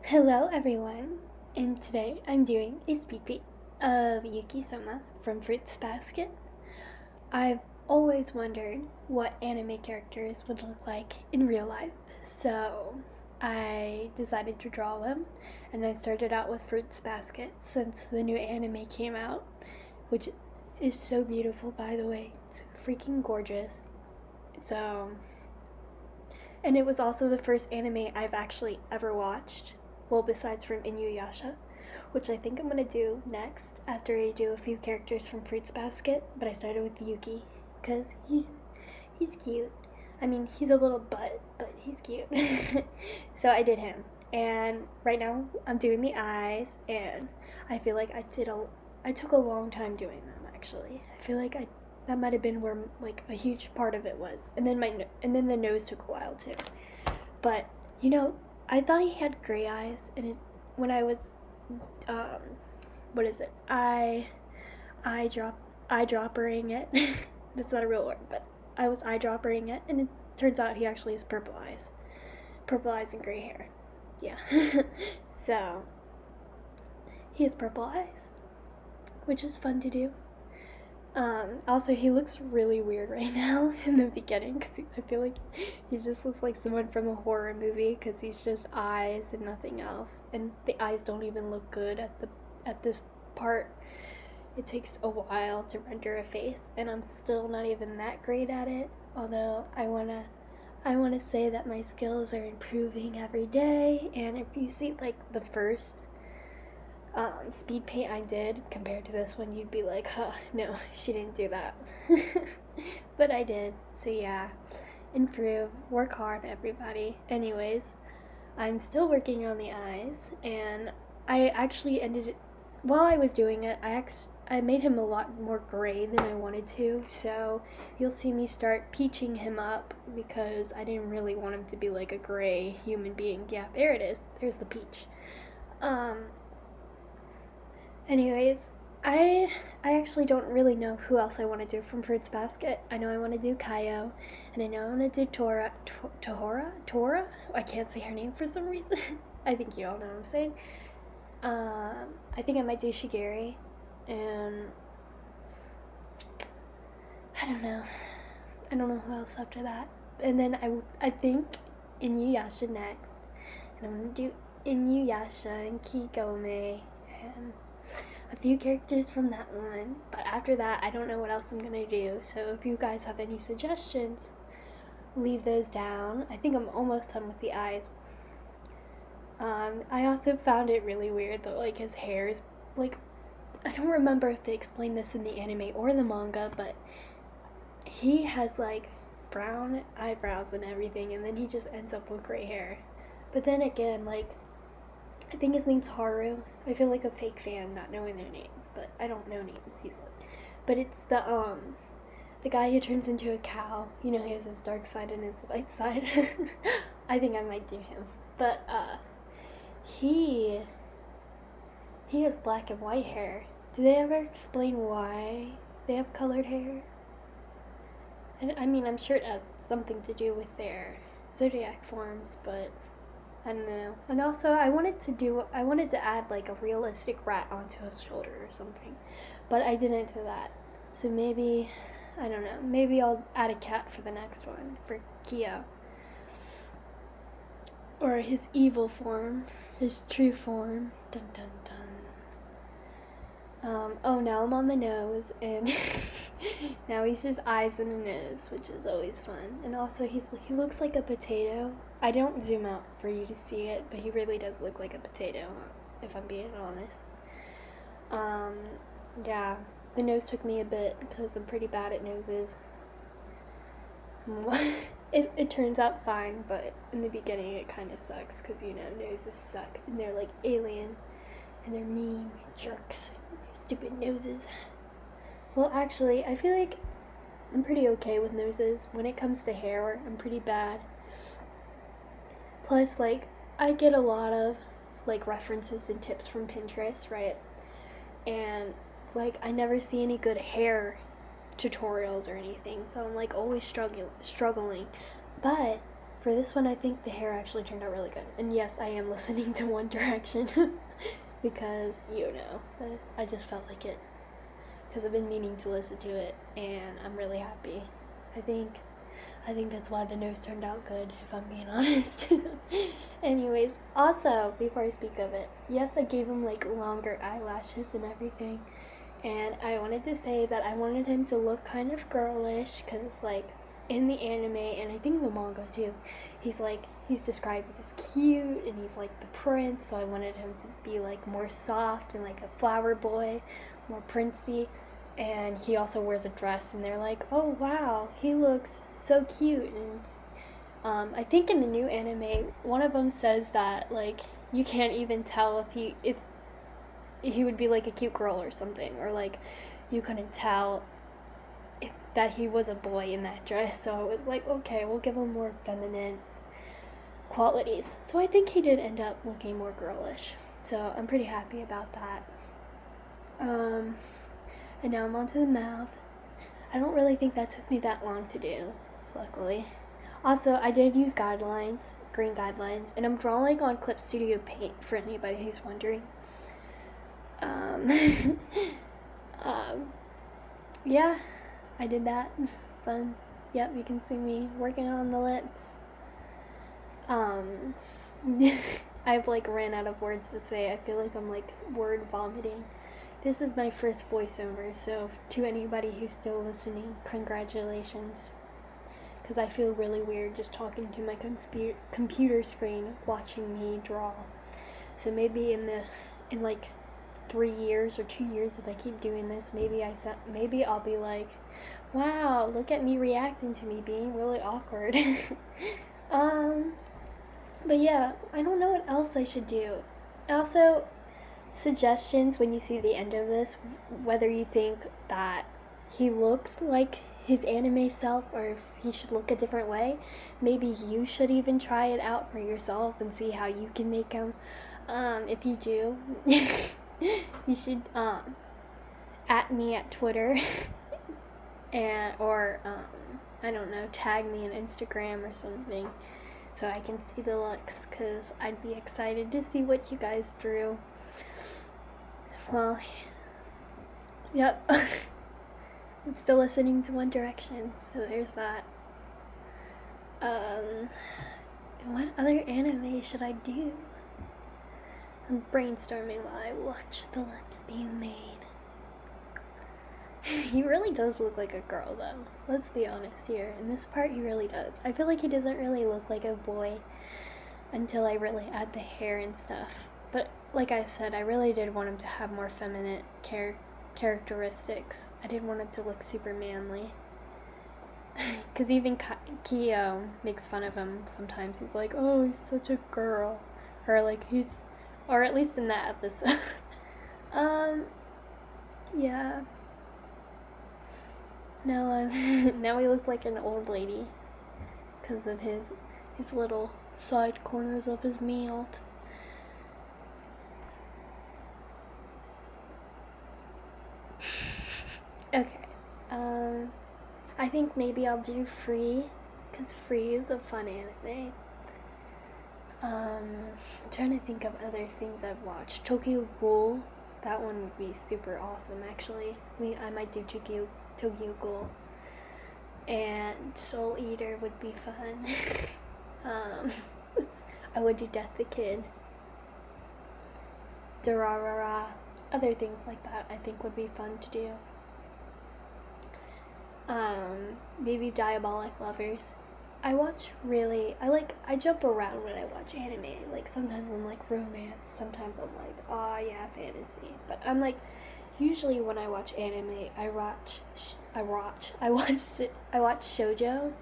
Hello everyone, and today I'm doing a speed paint of Yuki Soma from Fruits Basket. I've always wondered what anime characters would look like in real life, so I decided to draw them, and I started out with Fruits Basket since the new anime came out, which is so beautiful, by the way. It's freaking gorgeous. So, and it was also the first anime I've actually ever watched. Well, besides from Inuyasha, which I think I'm gonna do next after I do a few characters from Fruits Basket. But I started with Yuki because he's cute. I mean, he's a little butt, but he's cute. So I did him, and right now I'm doing the eyes, and I feel like I took a long time doing them. Actually, I feel like I that might have been where like a huge part of it was, and then the nose took a while too. But I thought he had gray eyes, and when I was, um, what is it? Eyedroppering it. That's not a real word, but I was eyedroppering it, and it turns out he actually has purple eyes and gray hair. Yeah. So he has purple eyes, which is fun to do. Also, he looks really weird right now in the beginning because I feel like he just looks like someone from a horror movie because he's just eyes and nothing else, and the eyes don't even look good at this part. It takes a while to render a face, and I'm still not even that great at it. Although I wanna say that my skills are improving every day, and if you see like the first speed paint I did compared to this one, you'd be like, huh, no, she didn't do that. But I did. So yeah, improve, work hard, everybody. Anyways, I'm still working on the eyes, and I actually ended it while I was doing it. I made him a lot more gray than I wanted to, so you'll see me start peaching him up because I didn't really want him to be like a gray human being. Yeah, there it is. There's the peach. Um, Anyways, I actually don't really know who else I want to do from Fruits Basket. I know I want to do Kaio, and I know I want to do Tora. I can't say her name for some reason. I think you all know what I'm saying. I think I might do Shigeri, and I don't know. I don't know who else after that. And then I think Inuyasha next, and I'm gonna do Inuyasha and Kigome and a few characters from that one. But after that, I don't know what else I'm gonna do. So if you guys have any suggestions, leave those down. I think I'm almost done with the eyes. I also found it really weird that like his hair is like, I don't remember if they explained this in the anime or the manga, but he has like brown eyebrows and everything, and then he just ends up with gray hair. But then again, like, I think his name's Haru. I feel like a fake fan not knowing their names, but I don't know names easily. But it's the guy who turns into a cow. You know, he has his dark side and his light side. I think I might do him. But he he has black and white hair. Do they ever explain why they have colored hair? And I mean, I'm sure it has something to do with their zodiac forms, but I don't know. And also, I wanted to add like a realistic rat onto his shoulder or something, but I didn't do that. So maybe, I don't know. Maybe I'll add a cat for the next one for Kia, or his evil form, his true form. Dun dun dun. Oh, now I'm on the nose, and now he's just eyes and a nose, which is always fun. And also, he looks like a potato. I don't zoom out for you to see it, but he really does look like a potato, if I'm being honest. Um, yeah, the nose took me a bit because I'm pretty bad at noses. It turns out fine, but in the beginning it kind of sucks because noses suck, and they're like alien, and they're mean jerks. Stupid noses. Well, actually, I feel like I'm pretty okay with noses. When it comes to hair, I'm pretty bad. Plus, like, I get a lot of, like, references and tips from Pinterest, right? And, like, I never see any good hair tutorials or anything, so I'm, like, always struggling. But for this one, I think the hair actually turned out really good. And yes, I am listening to One Direction because, I just felt like it. Because I've been meaning to listen to it, and I'm really happy. I think that's why the nose turned out good, if I'm being honest. Anyways, also, before I speak of it, yes, I gave him like longer eyelashes and everything. And I wanted to say that I wanted him to look kind of girlish, because like in the anime, and I think the manga too, he's described as cute, and he's like the prince, so I wanted him to be like more soft and like a flower boy, more princey. And he also wears a dress, and they're like, oh wow, he looks so cute. And I think in the new anime, one of them says that like you can't even tell if he would be like a cute girl or something, or like you couldn't tell that he was a boy in that dress. So I was like, okay, we'll give him more feminine qualities. So I think he did end up looking more girlish. So I'm pretty happy about that. And now I'm onto the mouth. I don't really think that took me that long to do, luckily. Also, I did use green guidelines, and I'm drawing on Clip Studio Paint for anybody who's wondering. Yeah, I did that. Fun. Yep, you can see me working on the lips. I've like ran out of words to say. I feel like I'm like word vomiting. This is my first voiceover, so to anybody who's still listening, congratulations. Because I feel really weird just talking to my computer screen, watching me draw. So maybe in like 3 years or 2 years, if I keep doing this, maybe I'll be like, wow, look at me reacting to me being really awkward. But yeah, I don't know what else I should do. Also, suggestions when you see the end of this, whether you think that he looks like his anime self or if he should look a different way. Maybe you should even try it out for yourself and see how you can make him. If you do, you should at me at Twitter or I don't know, tag me on Instagram or something so I can see the looks, because I'd be excited to see what you guys drew. Well, yep. I'm still listening to One Direction, so there's that. What other anime should I do? I'm brainstorming while I watch the lips being made. He really does look like a girl, though. Let's be honest here. In this part, he really does. I feel like he doesn't really look like a boy until I really add the hair and stuff. But like I said, I really did want him to have more feminine characteristics. I didn't want him to look super manly. Because even Kyo makes fun of him sometimes. He's like, oh, he's such a girl. Or like or at least in that episode. Yeah. Now he looks like an old lady because of his little side corners of his mouth. Okay. I think maybe I'll do Free, because Free is a fun anime. I'm trying to think of other things I've watched. Tokyo Ghoul, that one would be super awesome actually. I might do Tokyo Ghoul. And Soul Eater would be fun. I would do Death the Kid. Durarara. Other things like that I think would be fun to do. Maybe Diabolic Lovers. I jump around when I watch anime. Like sometimes I'm like romance, sometimes I'm like, oh yeah, fantasy. But I'm like, usually when I watch anime, I watch shoujo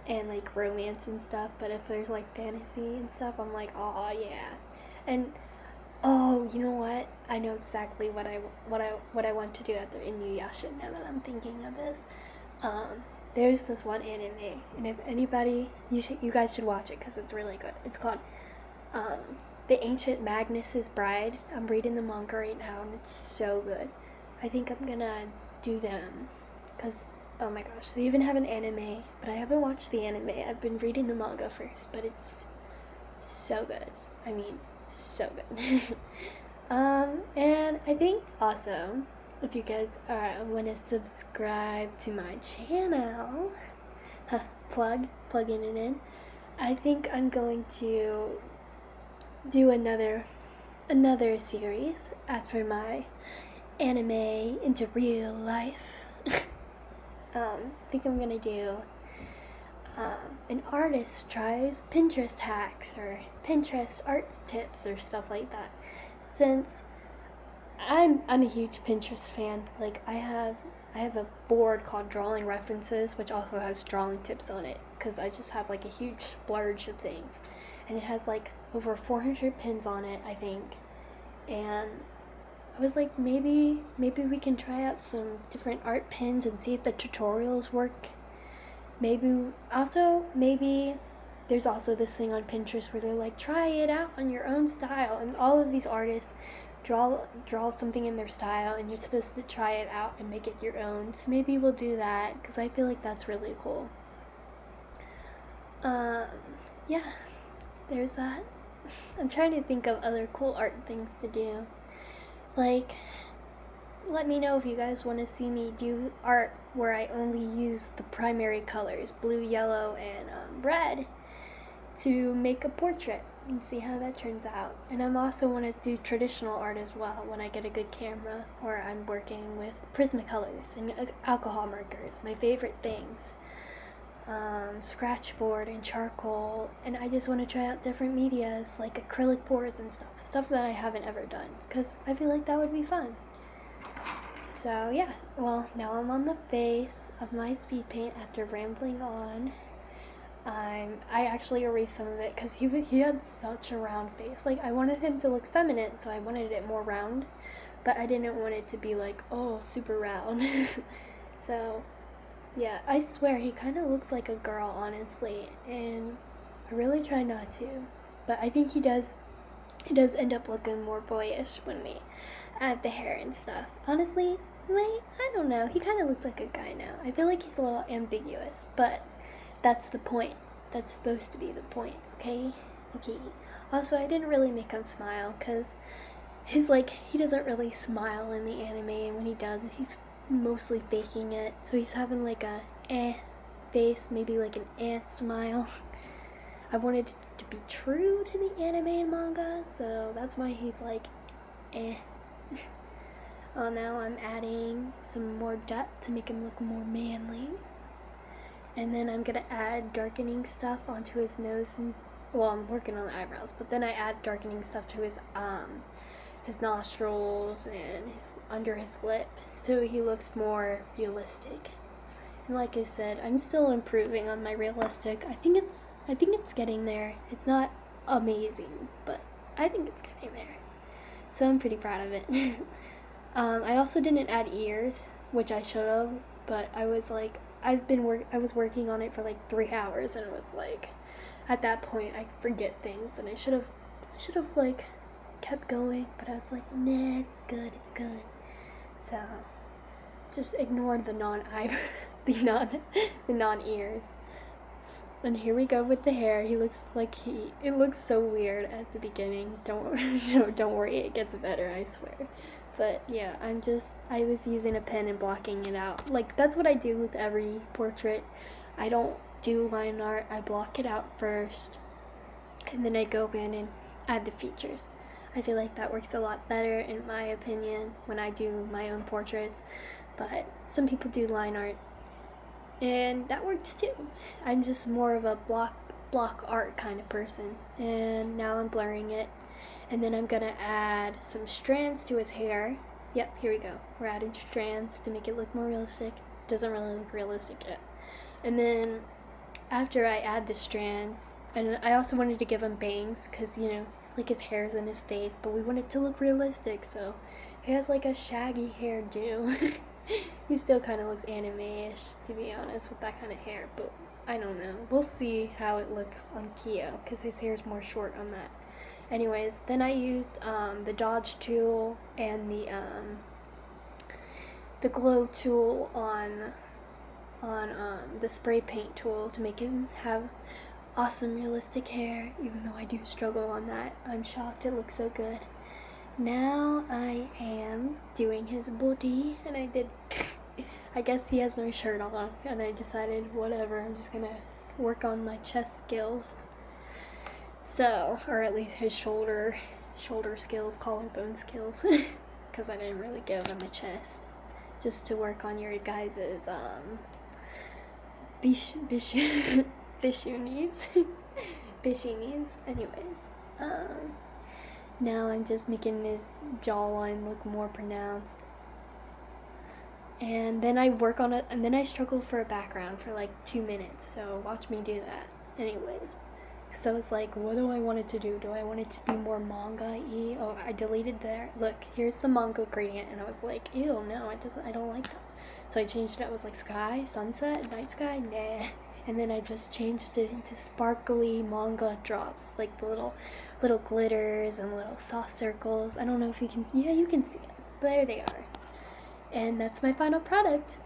and like romance and stuff. But if there's like fantasy and stuff, I'm like, oh yeah. And oh, you know what? I know exactly what I want to do at the Inuyasha now that I'm thinking of this. There's this one anime, and if anybody, you guys should watch it because it's really good. It's called The Ancient Magnus's Bride. I'm reading the manga right now, and it's so good. I think I'm gonna do them because Oh my gosh, they even have an anime, but I haven't watched the anime. I've been reading the manga first, but it's so good. I mean, so good. And I think also, if you guys want to subscribe to my channel, plugging it in, I think I'm going to do another series after my anime into real life. I think I'm gonna do an artist tries Pinterest hacks or Pinterest arts tips or stuff like that. Since I'm a huge Pinterest fan. Like I have a board called Drawing References, which also has drawing tips on it, because I just have like a huge splurge of things, and it has like over 400 pins on it, I think. And I was like, maybe we can try out some different art pins and see if the tutorials work. Maybe there's also this thing on Pinterest where they're like, try it out on your own style, and all of these artists draw something in their style, and you're supposed to try it out and make it your own. So maybe we'll do that, because I feel like that's really cool. Yeah, there's that. I'm trying to think of other cool art things to do. Like, let me know if you guys want to see me do art where I only use the primary colors, blue, yellow, and red, to make a portrait and see how that turns out. And I'm also want to do traditional art as well when I get a good camera, or I'm working with Prismacolors and alcohol markers, my favorite things. Scratchboard and charcoal, and I just want to try out different medias like acrylic pours and stuff that I haven't ever done, because I feel like that would be fun. So yeah, well, now I'm on the face of my speed paint after rambling on. I actually erased some of it because he had such a round face. Like, I wanted him to look feminine, so I wanted it more round, but I didn't want it to be like, oh, super round. So yeah, I swear he kind of looks like a girl, honestly, and I really try not to, but I think he does end up looking more boyish when we add the hair and stuff. Honestly, I don't know, he kind of looks like a guy now. I feel like he's a little ambiguous, but that's the point. That's supposed to be the point, okay? Okay. Also, I didn't really make him smile, because he doesn't really smile in the anime, and when he does, he's mostly faking it. So he's having like a face, maybe like an smile. I wanted it to be true to the anime and manga, so that's why he's like Oh, now I'm adding some more depth to make him look more manly. And then I'm gonna add darkening stuff onto his nose, and well, I'm working on the eyebrows, but then I add darkening stuff to his nostrils and under his lip, so he looks more realistic. And like I said, I'm still improving on my realistic. I think it's getting there. It's not amazing, but I think it's getting there. So I'm pretty proud of it. I also didn't add ears, which I should have, but I was like, I was working on it for like 3 hours, and it was like, at that point I forget things, and I should have like kept going, but I was like, nah, it's good. So just ignored the the non ears. And here we go with the hair. It looks so weird at the beginning. Don't worry, it gets better, I swear. But yeah, I was using a pen and blocking it out. Like, that's what I do with every portrait. I don't do line art. I block it out first, and then I go in and add the features. I feel like that works a lot better, in my opinion, when I do my own portraits. But some people do line art, and that works too. I'm just more of a block art kind of person. And now I'm blurring it, and then I'm gonna add some strands to his hair. Yep, here we go. We're adding strands to make it look more realistic. Doesn't really look realistic yet. And then after I add the strands, and I also wanted to give him bangs, because, like, his hair's in his face, but we want it to look realistic, so he has like a shaggy hairdo. He still kind of looks anime-ish, to be honest, with that kind of hair, but I don't know. We'll see how it looks on Kyo, because his hair's more short on that. Anyways, then I used the dodge tool and the glow tool on on the spray paint tool to make him have awesome realistic hair, even though I do struggle on that. I'm shocked it looks so good. Now I am doing his body, and I guess he has no shirt on, and I decided whatever, I'm just gonna work on my chest skills. So, or at least his shoulder skills, collarbone skills, because I didn't really give him a chest, just to work on your guys's bishu needs. Bishy needs. Anyways, now I'm just making his jawline look more pronounced. And then I work on it, and then I struggle for a background for like 2 minutes, so watch me do that. Anyways, because I was like, what do I want it to do? Do I want it to be more manga-y? Oh, I deleted there. Look, here's the manga gradient, and I was like, ew, no, I don't like that. So I changed it. I was like, sky, sunset, night sky, nah. And then I just changed it into sparkly manga drops, like the little glitters and little soft circles. I don't know if you can, yeah, you can see it. There they are. And that's my final product.